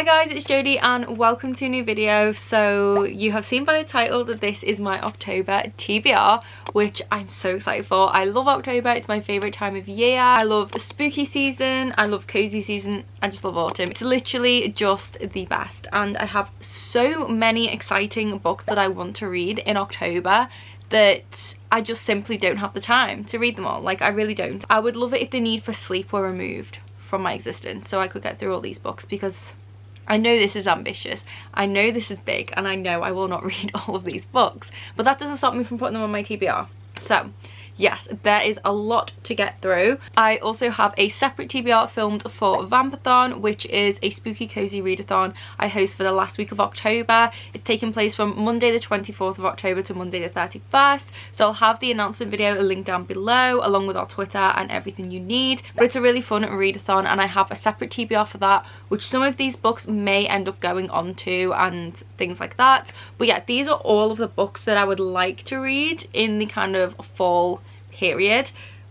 Hi guys, it's Jodie and welcome to a new video. So you have seen by the title that this is my October TBR, which I'm so excited for. I love October, it's my favourite time of year. I love the spooky season, I love cozy season, I just love autumn. It's literally just the best, and I have so many exciting books that I want to read in October that I just simply don't have the time to read them all. Like, I really don't. I would love it if the need for sleep were removed from my existence so I could get through all these books, because I know this is ambitious, I know this is big, and I know I will not read all of these books, but that doesn't stop me from putting them on my TBR. So yes, there is a lot to get through. I also have a separate TBR filmed for Vampathon, which is a spooky cozy readathon I host for the last week of October. It's taking place from Monday the 24th of October to Monday the 31st, so I'll have the announcement video linked down below along with our Twitter and everything you need. But it's a really fun readathon, and I have a separate TBR for that, which some of these books may end up going on to and things like that. But yeah, these are all of the books that I would like to read in the kind of fall period,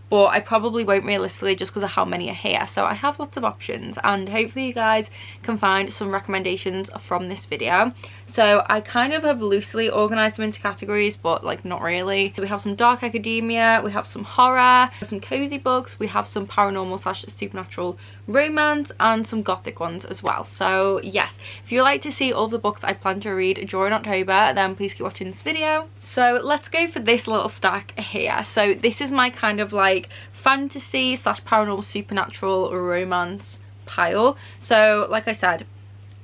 but I probably won't realistically just because of how many are here. So I have lots of options, and hopefully you guys can find some recommendations from this video. So I kind of have loosely organised them into categories, but like not really. We have some dark academia, we have some horror, some cozy books, we have some paranormal / supernatural romance, and some gothic ones as well. So yes, if you like to see all the books I plan to read during October, then please keep watching this video. So let's go for this little stack here. So this is my kind of like fantasy / paranormal supernatural romance pile. So like I said,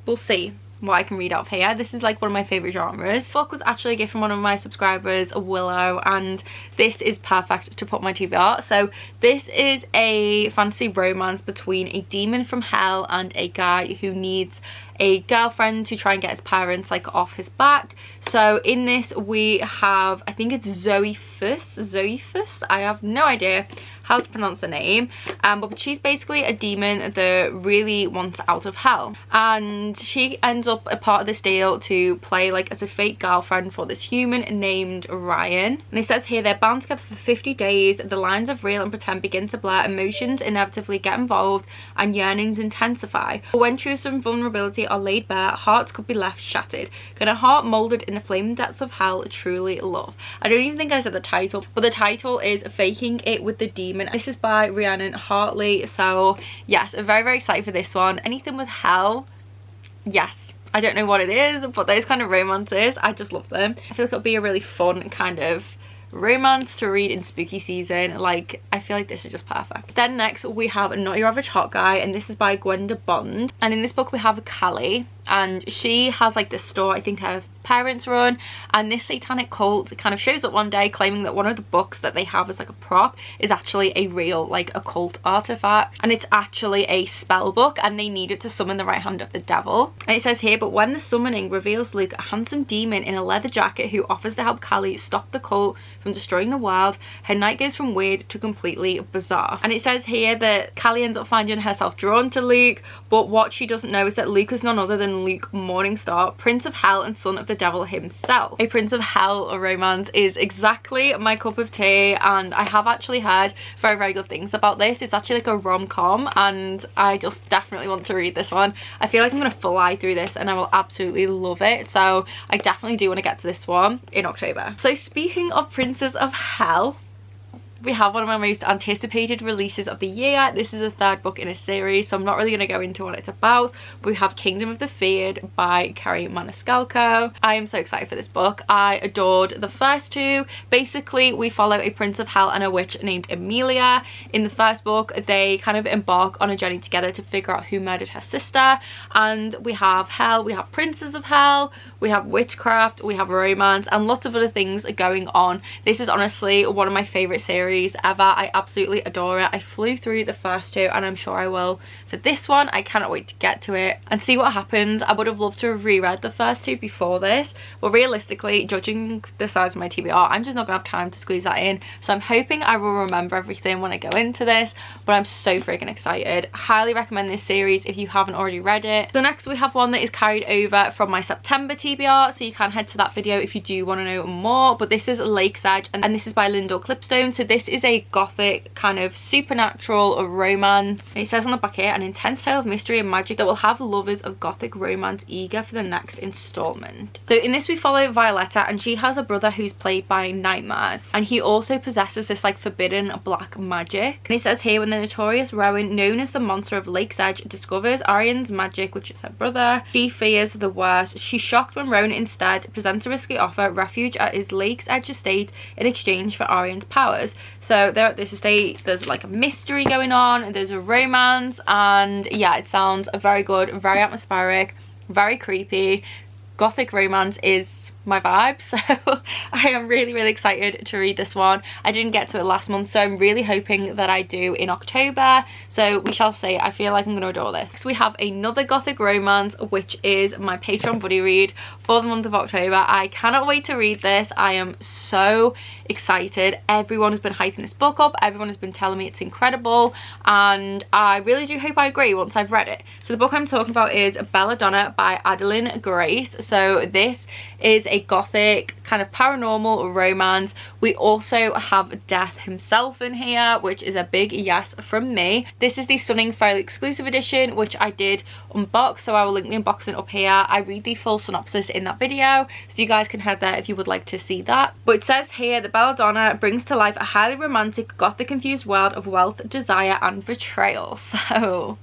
we'll see what I can read out of here. This is like one of my favourite genres. This book was actually a gift from one of my subscribers, Willow, and this is perfect to put on my TBR. So this is a fantasy romance between a demon from hell and a guy who needs a girlfriend to try and get his parents like off his back. So in this we have, I think it's Zoephus, I have no idea how to pronounce the name, but she's basically a demon that really wants out of hell, and she ends up a part of this deal to play like as a fake girlfriend for this human named Ryan. And it says here they're bound together for 50 days, the lines of real and pretend begin to blur, emotions inevitably get involved and yearnings intensify. But when truth and vulnerability are laid bare, hearts could be left shattered. Can a heart moulded in the flaming depths of hell truly love? I don't even think I said the title, but the title is Faking It with the Demon. This is by Rhiannon Hartley. So yes, I'm very excited for this one. Anything with hell, yes. I don't know what it is, but those kind of romances, I just love them. I feel like it'll be a really fun kind of romance to read in spooky season. Like, I feel like this is just perfect. Then next we have Not Your Average Hot Guy, and this is by Gwenda Bond. And in this book we have Callie, and she has like this store I think her parents run, and this satanic cult kind of shows up one day claiming that one of the books that they have as like a prop is actually a real like occult artifact, and it's actually a spell book, and they need it to summon the right hand of the devil. And it says here, but when the summoning reveals Luke, a handsome demon in a leather jacket who offers to help Callie stop the cult from destroying the world, her night goes from weird to completely bizarre. And it says here that Callie ends up finding herself drawn to Luke, but what she doesn't know is that Luke is none other than Luke Morningstar, Prince of Hell and son of the devil himself. A Prince of Hell romance is exactly my cup of tea, and I have actually heard very good things about this. It's actually like a rom-com, and I just definitely want to read this one. I feel like I'm gonna fly through this and I will absolutely love it, so I definitely do want to get to this one in October. So speaking of Princes of Hell, we have one of my most anticipated releases of the year. This is the third book in a series, so I'm not really going to go into what it's about, but we have Kingdom of the Feared by Kerri Maniscalco. I am so excited for this book. I adored the first two. Basically, we follow a Prince of Hell and a witch named Amelia. In the first book, they kind of embark on a journey together to figure out who murdered her sister, and we have hell, we have Princes of Hell, we have witchcraft, we have romance, and lots of other things are going on. This is honestly one of my favourite series ever. I absolutely adore it. I flew through the first two, and I'm sure I will for this one. I cannot wait to get to it and see what happens. I would have loved to have reread the first two before this, but realistically, judging the size of my TBR, I'm just not gonna have time to squeeze that in. So I'm hoping I will remember everything when I go into this, but I'm so freaking excited. Highly recommend this series if you haven't already read it. So next we have one that is carried over from my September TBR, so you can head to that video if you do want to know more. But this is Lake's Edge, and this is by Lyndall Clipstone. So this this is a gothic kind of supernatural romance. And it says on the back here, an intense tale of mystery and magic that will have lovers of gothic romance eager for the next installment. So in this we follow Violetta, and she has a brother who's played by Nightmares, and he also possesses this like forbidden black magic. And it says here, when the notorious Rowan known as the monster of Lake's Edge discovers Arian's magic, which is her brother, she fears the worst. She's shocked when Rowan instead presents a risky offer, refuge at his Lake's Edge estate in exchange for Arian's powers. So they're at this estate, there's like a mystery going on, and there's a romance, and yeah, it sounds very good, very atmospheric, very creepy. Gothic romance is my vibe, so I am really excited to read this one. I didn't get to it last month, so I'm really hoping that I do in October, so we shall see. I feel like I'm gonna adore this. So we have another gothic romance, which is my Patreon buddy read for the month of October. I cannot wait to read this. I am so excited. Everyone has been hyping this book up, everyone has been telling me it's incredible, and I really do hope I agree once I've read it. So the book I'm talking about is Belladonna by Adalyn Grace. So this is a gothic kind of paranormal romance. We also have Death himself in here, which is a big yes from me. This is the stunning file exclusive edition, which I did unbox, so I will link the unboxing up here. I read the full synopsis in that video, so you guys can head there if you would like to see that. But it says here that Belladonna brings to life a highly romantic gothic infused world of wealth, desire and betrayal. So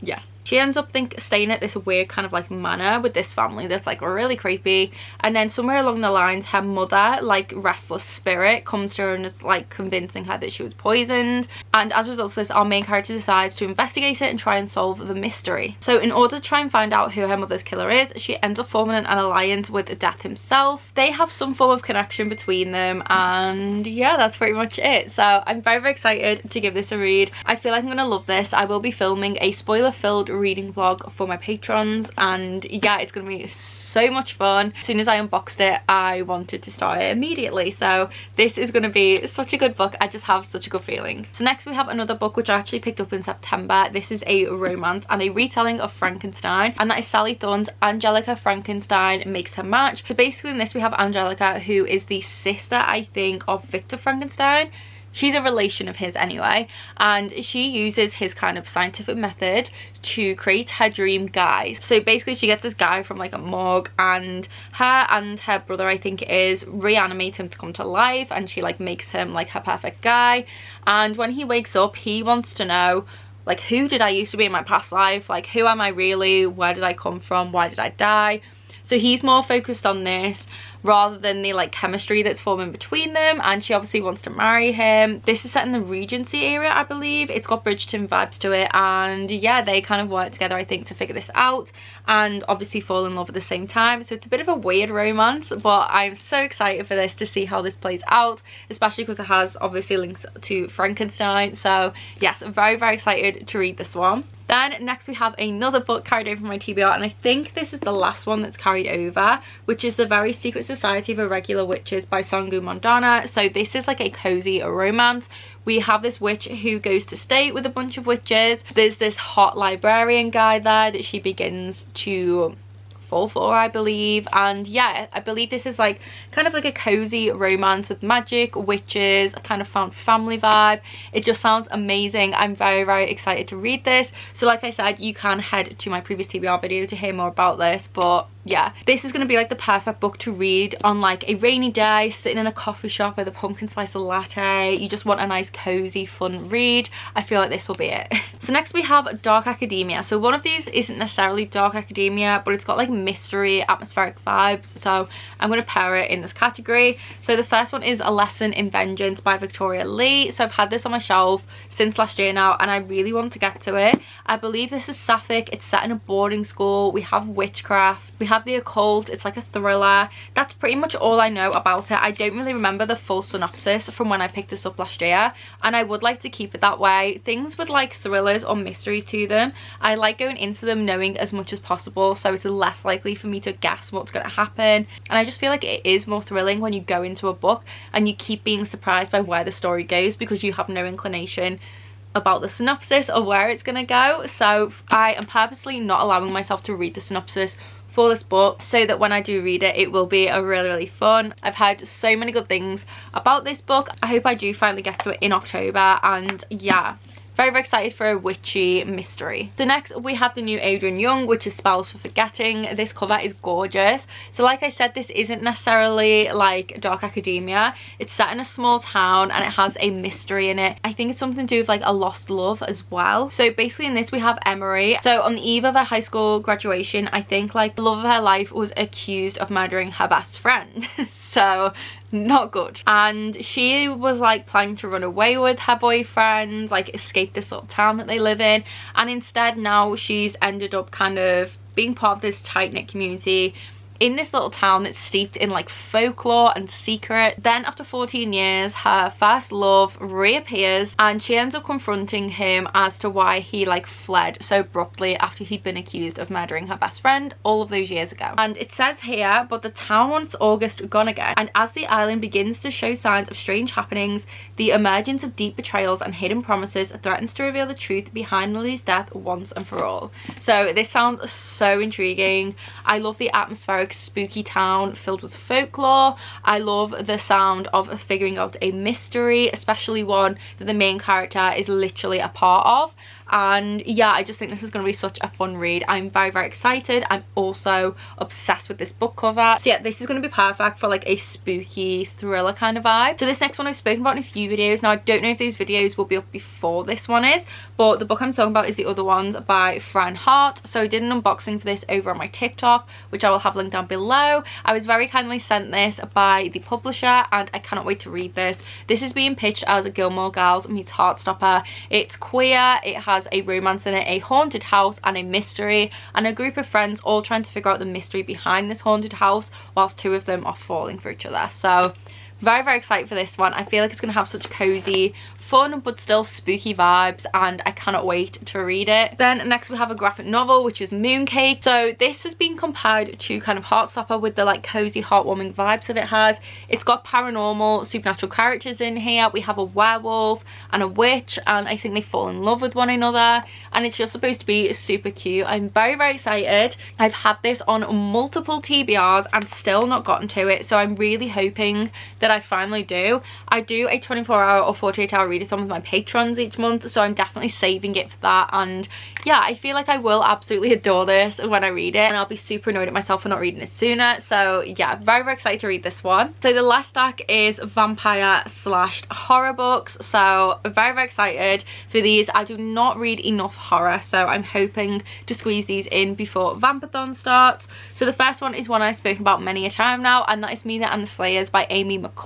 yes. She ends up staying at this weird kind of like manor with this family that's like really creepy, and then somewhere along the lines her mother, like restless spirit, comes to her and is like convincing her that she was poisoned, and as a result of this our main character decides to investigate it and try and solve the mystery. So in order to try and find out who her mother's killer is, she ends up forming an alliance with Death himself. They have some form of connection between them, and yeah, that's pretty much it. So I'm very excited to give this a read. I feel like I'm gonna love this. I will be filming a spoiler filled reading vlog for my patrons, and yeah, it's gonna be so much fun. As soon as I unboxed it, I wanted to start it immediately, so this is gonna be such a good book. I just have such a good feeling. So next we have another book which I actually picked up in September. This is a romance and a retelling of Frankenstein, and that is Sally Thorne's Angelika Frankenstein Makes Her Match. So basically in this we have Angelika, who is the sister, I think, of Victor Frankenstein. She's a relation of his anyway, and she uses his kind of scientific method to create her dream guy. So basically she gets this guy from like a morgue, and her brother, I think it is, reanimate him to come to life, and she like makes him like her perfect guy. And when he wakes up, he wants to know, like, who did I used to be in my past life? Like, who am I really? Where did I come from? Why did I die? So he's more focused on this rather than the like chemistry that's forming between them, and she obviously wants to marry him. This is set in the Regency era, I believe. It's got Bridgerton vibes to it, and yeah, they kind of work together, I think, to figure this out and obviously fall in love at the same time. So it's a bit of a weird romance, but I'm so excited for this to see how this plays out, especially because it has obviously links to Frankenstein. So yes, I'm very excited to read this one. Then next we have another book carried over from my TBR, and I think this is the last one that's carried over, which is The Very Secret Society of Irregular Witches by Songu Mondana. So this is like a cozy romance. We have this witch who goes to stay with a bunch of witches. There's this hot librarian guy there that she begins to fall for, I believe, and yeah, I believe this is like kind of like a cozy romance with magic, witches, a kind of found family vibe. It just sounds amazing. I'm very excited to read this. So like I said, you can head to my previous TBR video to hear more about this, but yeah, this is going to be like the perfect book to read on like a rainy day, sitting in a coffee shop with a pumpkin spice latte. You just want a nice cozy fun read. I feel like this will be it. So next we have Dark Academia. So one of these isn't necessarily dark academia, but it's got like mystery, atmospheric vibes, so I'm going to pair it in this category. So the first one is A Lesson in Vengeance by Victoria Lee. So I've had this on my shelf since last year now, and I really want to get to it. I believe this is sapphic. It's set in a boarding school. We have witchcraft, we have the occult. It's like a thriller. That's pretty much all I know about it. I don't really remember the full synopsis from when I picked this up last year, and I would like to keep it that way. Things with like thrillers or mysteries to them, I like going into them knowing as much as possible, so it's less likely for me to guess what's going to happen. And I just feel like it is more thrilling when you go into a book and you keep being surprised by where the story goes, because you have no inclination about the synopsis or where it's going to go. So I am purposely not allowing myself to read the synopsis for this book so that when I do read it, it will be a really fun. I've heard so many good things about this book. I hope I do finally get to it in October, and yeah, very excited for a witchy mystery. So next we have the new Adrian Young, which is Spells for Forgetting. This cover is gorgeous. So like I said, this isn't necessarily like dark academia. It's set in a small town and it has a mystery in it. I think it's something to do with like a lost love as well. So basically in this we have Emery. So on the eve of her high school graduation, I think like the love of her life was accused of murdering her best friend. So not good, and she was like planning to run away with her boyfriend, like escape this little town that they live in, and instead now she's ended up kind of being part of this tight-knit community in this little town that's steeped in like folklore and secret. Then after 14 years, her first love reappears and she ends up confronting him as to why he like fled so abruptly after he'd been accused of murdering her best friend all of those years ago. And it says here, but the town wants August gone again, and as the island begins to show signs of strange happenings, the emergence of deep betrayals and hidden promises threatens to reveal the truth behind Lily's death once and for all. So this sounds so intriguing. I love the atmospheric spooky town filled with folklore. I love the sound of figuring out a mystery, especially one that the main character is literally a part of. And yeah, I just think this is going to be such a fun read. I'm very excited. I'm also obsessed with this book cover. So yeah, this is going to be perfect for like a spooky thriller kind of vibe. So this next one I've spoken about in a few videos. Now I don't know if these videos will be up before this one is, but the book I'm talking about is The Other Ones by Fran Hart. So I did an unboxing for this over on my TikTok, which I will have linked down below. I was very kindly sent this by the publisher and I cannot wait to read this. This is being pitched as a Gilmore Girls meets Heartstopper. It's queer, it has a romance in it, a haunted house and a mystery, and a group of friends all trying to figure out the mystery behind this haunted house whilst two of them are falling for each other. So very excited for this one. I feel like it's going to have such cozy, fun but still spooky vibes, and I cannot wait to read it. Then next we have a graphic novel, which is Mooncake. So this has been compared to kind of Heartstopper with the like cozy, heartwarming vibes that it has. It's got paranormal, supernatural characters in here. We have a werewolf and a witch, and I think they fall in love with one another, and it's just supposed to be super cute. I'm very excited. I've had this on multiple TBRs and still not gotten to it, so I'm really hoping that I finally do. I do a 24-hour or 48-hour readathon with my patrons each month, so I'm definitely saving it for that. And yeah, I feel like I will absolutely adore this when I read it, and I'll be super annoyed at myself for not reading it sooner. So yeah, very excited to read this one. So the last stack is vampire/horror books, so very excited for these. I do not read enough horror, so I'm hoping to squeeze these in before Vampathon starts. So the first one is one I've spoken about many a time now, and that is Mina and the Slayers by Amy McCall.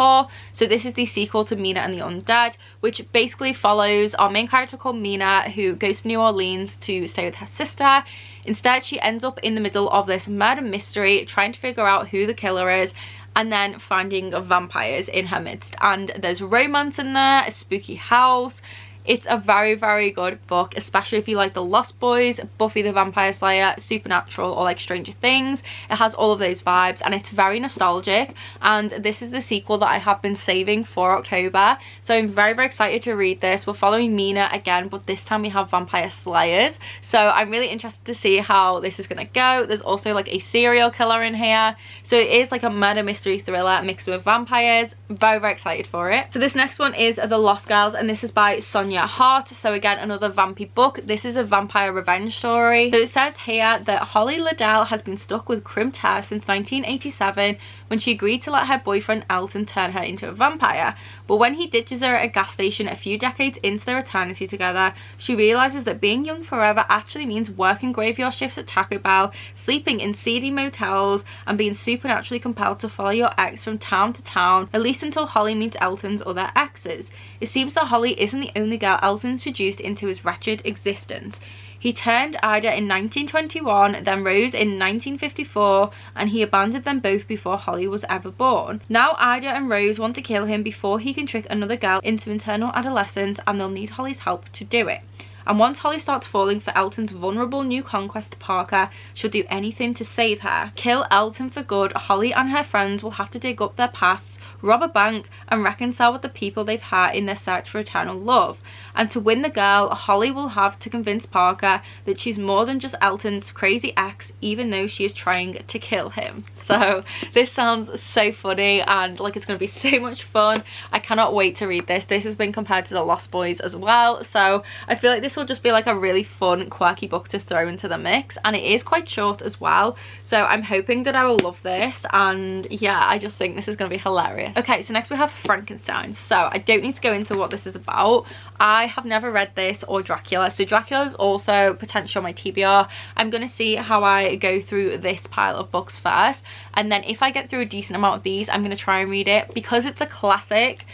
So this is the sequel to Mina and the Undead, which basically follows our main character called Mina, who goes to New Orleans to stay with her sister. Instead, she ends up in the middle of this murder mystery, trying to figure out who the killer is, and then finding vampires in her midst. And there's romance in there, a spooky house. It's a very good book, especially if you like The Lost Boys, Buffy the Vampire Slayer, Supernatural, or like Stranger Things. It has all of those vibes and it's very nostalgic, and this is the sequel that I have been saving for October, so I'm very excited to read this. We're following Mina again, but this time we have vampire slayers, so I'm really interested to see how this is gonna go. There's also like a serial killer in here, so it is like a murder mystery thriller mixed with vampires. Very excited for it. So this next one is The Lost Girls, and this is by Sonia Hart. So again, another vampy book. This is a vampire revenge story. So it says here that Holly Liddell has been stuck with crimped hair since 1987, when she agreed to let her boyfriend Elton turn her into a vampire. But when he ditches her at a gas station a few decades into their eternity together, she realizes that being young forever actually means working graveyard shifts at Taco Bell, sleeping in seedy motels, and being supernaturally compelled to follow your ex from town to town, at least until Holly meets Elton's other exes. It seems that Holly isn't the only girl Elton introduced into his wretched existence. He turned Ida in 1921, then Rose in 1954, and he abandoned them both before Holly was ever born. Now Ida and Rose want to kill him before he can trick another girl into maternal adolescence, and they'll need Holly's help to do it. And once Holly starts falling for Elton's vulnerable new conquest, Parker, she'll do anything to save her. Kill Elton for good, Holly and her friends will have to dig up their pasts, rob a bank, and reconcile with the people they've had in their search for eternal love. And to win the girl, Holly will have to convince Parker that she's more than just Elton's crazy ex, even though she is trying to kill him. So this sounds so funny, and like it's going to be so much fun. I cannot wait to read this. This has been compared to The Lost Boys as well, so I feel like this will just be like a really fun, quirky book to throw into the mix, and it is quite short as well, so I'm hoping that I will love this. And yeah, I just think this is going to be hilarious. Okay, so next we have Frankenstein. So I don't need to go into what this is about. I have never read this or Dracula, so Dracula is also potentially on my TBR. I'm going to see how I go through this pile of books first, and then if I get through a decent amount of these, I'm going to try and read it. Because it's a classic,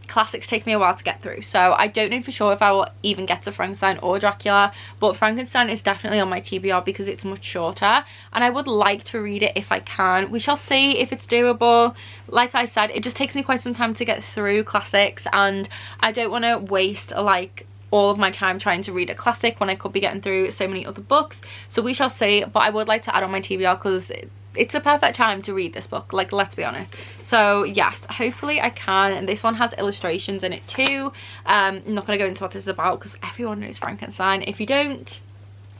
classics take me a while to get through, so I don't know for sure if I will even get to Frankenstein or Dracula, but Frankenstein is definitely on my TBR because it's much shorter, and I would like to read it if I can. We shall see if it's doable. Like I said, it just takes me quite some time to get through classics, and I don't want to waste like all of my time trying to read a classic when I could be getting through so many other books. So we shall see, but I would like to add on my TBR because it's the perfect time to read this book, like, let's be honest. So yes, hopefully I can. And this one has illustrations in it too. I'm not going to go into what this is about because everyone knows Frankenstein. If you don't,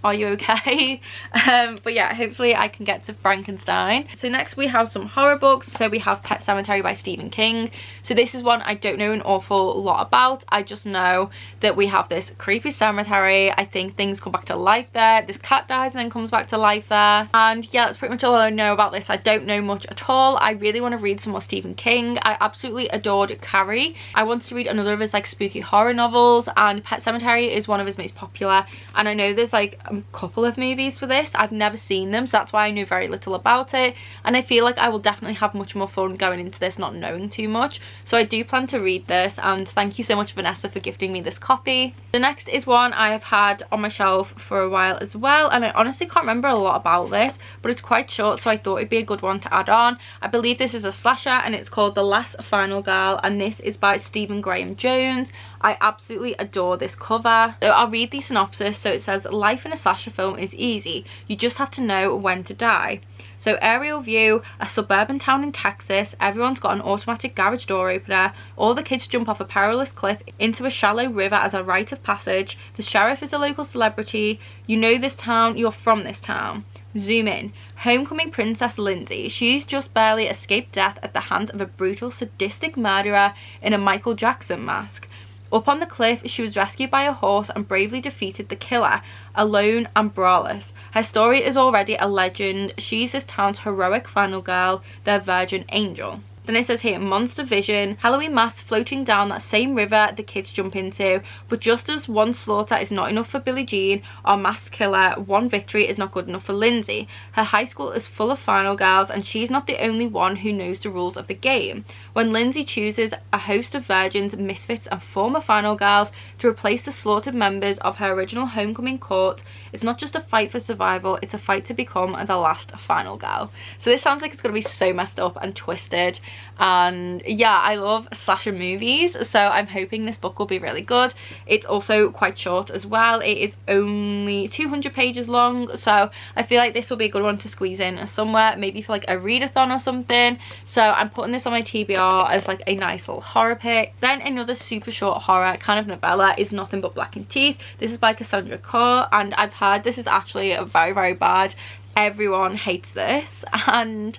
are you okay? But yeah, hopefully I can get to Frankenstein. So next we have some horror books. So we have Pet Sematary by Stephen King. So this is one I don't know an awful lot about. I just know that we have this creepy cemetery. I think things come back to life there. This cat dies and then comes back to life there. And yeah, that's pretty much all I know about this. I don't know much at all. I really want to read some more Stephen King. I absolutely adored Kerri. I wanted to read another of his like spooky horror novels, and Pet Sematary is one of his most popular. And I know there's like a couple of movies for this. I've never seen them, so that's why I know very little about it, and I feel like I will definitely have much more fun going into this not knowing too much. So I do plan to read this, and thank you so much, Vanessa, for gifting me this copy. The next is one I have had on my shelf for a while as well, and I honestly can't remember a lot about this, but it's quite short, so I thought it'd be a good one to add on. I believe this is a slasher, and it's called The Last Final Girl, and this is by Stephen Graham Jones. I absolutely adore this cover. So I'll read the synopsis. So it says, life in a slasher film is easy. You just have to know when to die. So aerial view, a suburban town in Texas. Everyone's got an automatic garage door opener. All the kids jump off a perilous cliff into a shallow river as a rite of passage. The sheriff is a local celebrity. You know this town, you're from this town. Zoom in. Homecoming princess Lindsay. She's just barely escaped death at the hands of a brutal, sadistic murderer in a Michael Jackson mask. Up on the cliff, she was rescued by a horse and bravely defeated the killer, alone and braless. Her story is already a legend. She's this town's heroic final girl, their virgin angel. Then it says here, monster vision, Halloween masks floating down that same river the kids jump into. But just as one slaughter is not enough for Billie Jean, our masked killer, one victory is not good enough for Lindsay. Her high school is full of final girls, and she's not the only one who knows the rules of the game. When Lindsay chooses a host of virgins, misfits, and former final girls to replace the slaughtered members of her original homecoming court, it's not just a fight for survival, it's a fight to become the last final girl. So this sounds like it's going to be so messed up and twisted. And yeah, I love slasher movies, so I'm hoping this book will be really good. It's also quite short as well. It is only 200 pages long, so I feel like this will be a good one to squeeze in somewhere, maybe for like a readathon or something. So I'm putting this on my TBR as like a nice little horror pick. Then another super short horror kind of novella is Nothing But Blackened Teeth. This is by Cassandra Khaw, and I've heard this is actually a very bad. Everyone hates this, and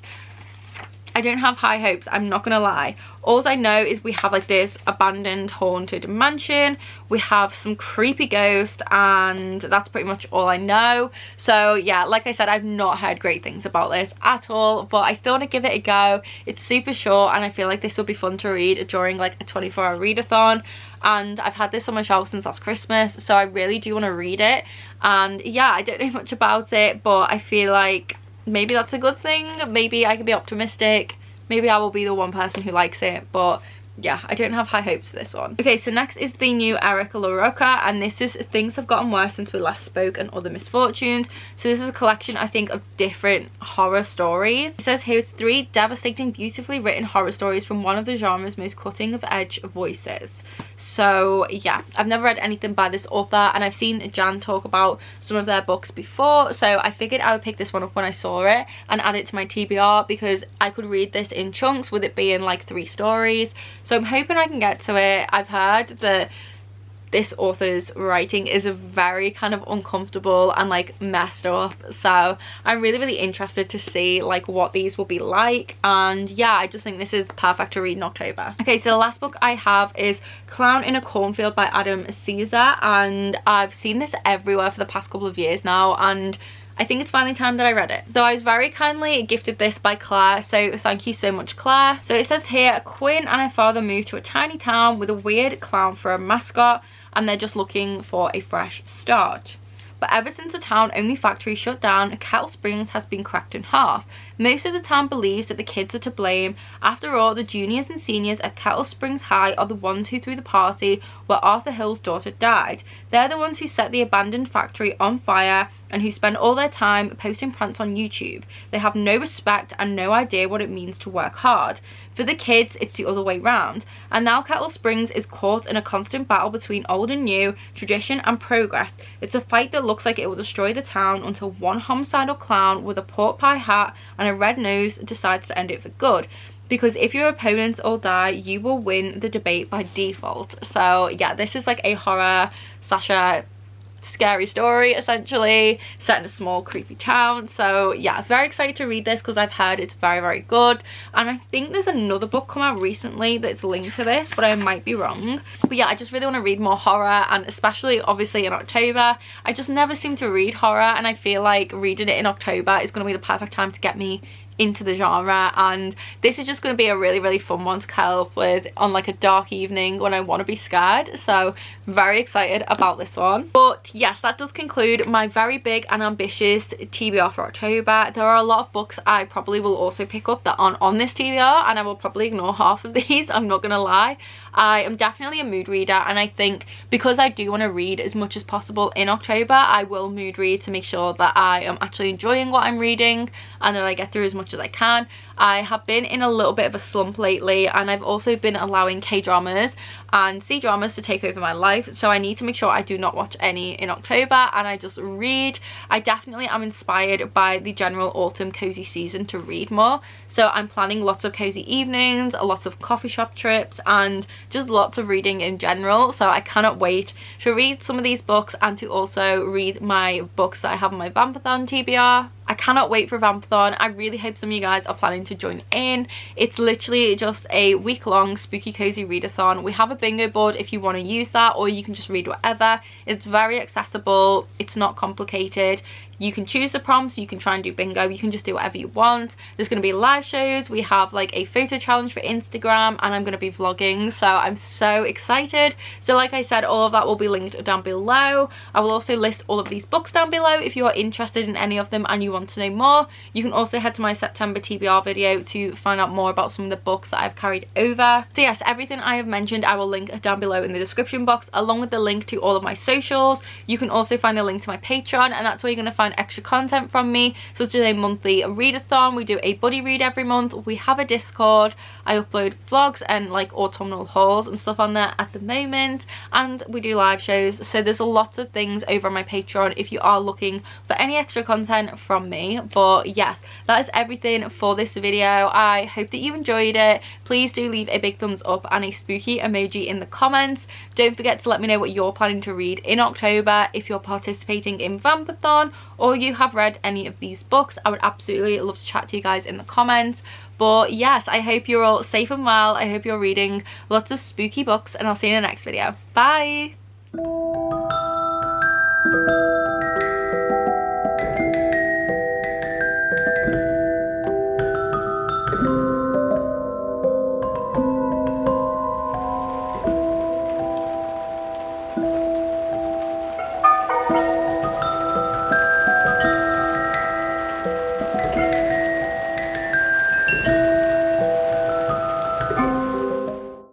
I don't have high hopes, I'm not gonna lie. All I know is we have like this abandoned haunted mansion, we have some creepy ghosts, and that's pretty much all I know. So yeah, like I said, I've not heard great things about this at all, but I still want to give it a go. It's super short, and I feel like this will be fun to read during like a 24-hour readathon. And I've had this on my shelf since last Christmas, so I really do want to read it. And yeah, I don't know much about it, but I feel like maybe that's a good thing. Maybe I can be optimistic. Maybe I will be the one person who likes it, but yeah, I don't have high hopes for this one. Okay, so next is the new Erica LaRocca, and this is Things Have Gotten Worse Since We Last Spoke and Other Misfortunes. So this is a collection, I think, of different horror stories. It says here it's 3 devastating, beautifully written horror stories from one of the genre's most cutting-edge voices. So yeah, I've never read anything by this author, and I've seen Jan talk about some of their books before, so I figured I would pick this one up when I saw it and add it to my TBR, because I could read this in chunks with it being like 3 stories. So I'm hoping I can get to it. I've heard that this author's writing is very kind of uncomfortable and like messed up, so I'm really interested to see like what these will be like. And yeah, I just think this is perfect to read in October. Okay, so the last book I have is Clown in a Cornfield by Adam Caesar, and I've seen this everywhere for the past couple of years now, and I think it's finally time that I read it. So I was very kindly gifted this by Claire, so thank you so much, Claire. So it says here, Quinn and her father moved to a tiny town with a weird clown for a mascot, and they're just looking for a fresh start. But ever since the town-only factory shut down, Kettle Springs has been cracked in half. Most of the town believes that the kids are to blame. After all, the juniors and seniors at Kettle Springs High are the ones who threw the party where Arthur Hill's daughter died. They're the ones who set the abandoned factory on fire and who spend all their time posting pranks on YouTube. They have no respect and no idea what it means to work hard. For the kids, it's the other way round. And now Kettle Springs is caught in a constant battle between old and new, tradition and progress. It's a fight that looks like it will destroy the town until one homicidal clown with a pork pie hat and a red nose decides to end it for good. Because if your opponents all die, you will win the debate by default. So yeah, this is like a horror / scary story essentially, set in a small creepy town. So yeah, very excited to read this because I've heard it's very good, and I think there's another book come out recently that's linked to this, but I might be wrong. But yeah, I just really want to read more horror, and especially obviously in October. I just never seem to read horror, and I feel like reading it in October is going to be the perfect time to get me into the genre, and this is just going to be a really fun one to curl up with on like a dark evening when I want to be scared. So very excited about this one. But yes, that does conclude my very big and ambitious TBR for October. There are a lot of books I probably will also pick up that aren't on this TBR, and I will probably ignore half of these, I'm not gonna lie. I am definitely a mood reader, and I think because I do want to read as much as possible in October, I will mood read to make sure that I am actually enjoying what I'm reading and that I get through as much as I can. I have been in a little bit of a slump lately, and I've also been allowing K-dramas and C-dramas to take over my life, so I need to make sure I do not watch any in October and I just read. I definitely am inspired by the general autumn cozy season to read more, so I'm planning lots of cozy evenings, lots of coffee shop trips, and just lots of reading in general. So I cannot wait to read some of these books and to also read my books that I have on my Vampathon TBR. I cannot wait for Vampathon. I really hope some of you guys are planning to join in. It's literally just a week-long spooky cozy readathon. We have a bingo board if you want to use that, or you can just read whatever. It's very accessible, it's not complicated. You can choose the prompts, you can try and do bingo, you can just do whatever you want. There's going to be live shows, we have like a photo challenge for Instagram, and I'm going to be vlogging, so I'm so excited. So like I said, all of that will be linked down below. I will also list all of these books down below if you are interested in any of them and you want to know more. You can also head to my September TBR video to find out more about some of the books that I've carried over. So yes, everything I have mentioned I will link down below in the description box, along with the link to all of my socials. You can also find a link to my Patreon, and that's where you're going to find extra content from me, such as a monthly readathon. We do a buddy read every month. We have a Discord. I upload vlogs and like autumnal hauls and stuff on there at the moment, and we do live shows. So there's a lot of things over on my Patreon if you are looking for any extra content from me. But yes, that is everything for this video. I hope that you enjoyed it. Please do leave a big thumbs up and a spooky emoji in the comments. Don't forget to let me know what you're planning to read in October, if you're participating in Vampathon or you have read any of these books. I would absolutely love to chat to you guys in the comments. But yes, I hope you're all safe and well. I hope you're reading lots of spooky books, and I'll see you in the next video. Bye!